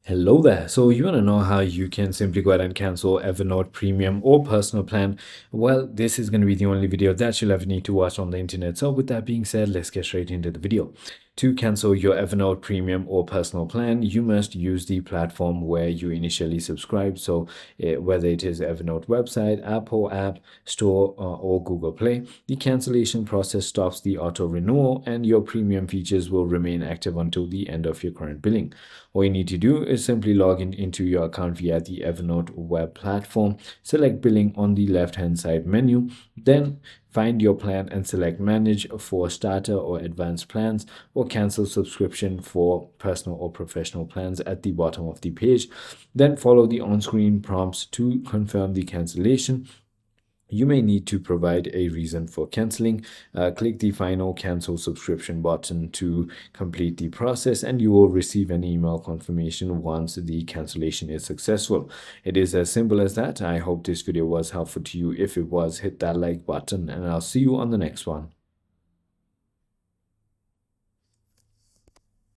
Hello there. So you want to know how you can simply go ahead and cancel Evernote Premium or personal plan? Well, this is going to be the only video that you'll ever need to watch on the internet. So with that being said, let's get straight into the video. To cancel your Evernote Premium or personal plan, you must use the platform where you initially subscribed. So whether it is Evernote website, Apple app, store, or Google Play, the cancellation process stops the auto renewal and your premium features will remain active until the end of your current billing. All you need to do is simply log into your account via the Evernote web platform, select billing on the left hand side menu, then find your plan and select manage for starter or advanced plans, or cancel subscription for personal or professional plans at the bottom of the page. Then follow the on-screen prompts to confirm the cancellation. You may need to provide a reason for canceling. Click the final cancel subscription button to complete the process, and you will receive an email confirmation once the cancellation is successful. It is as simple as that. I hope this video was helpful to you. If it was, hit that like button, and I'll see you on the next one.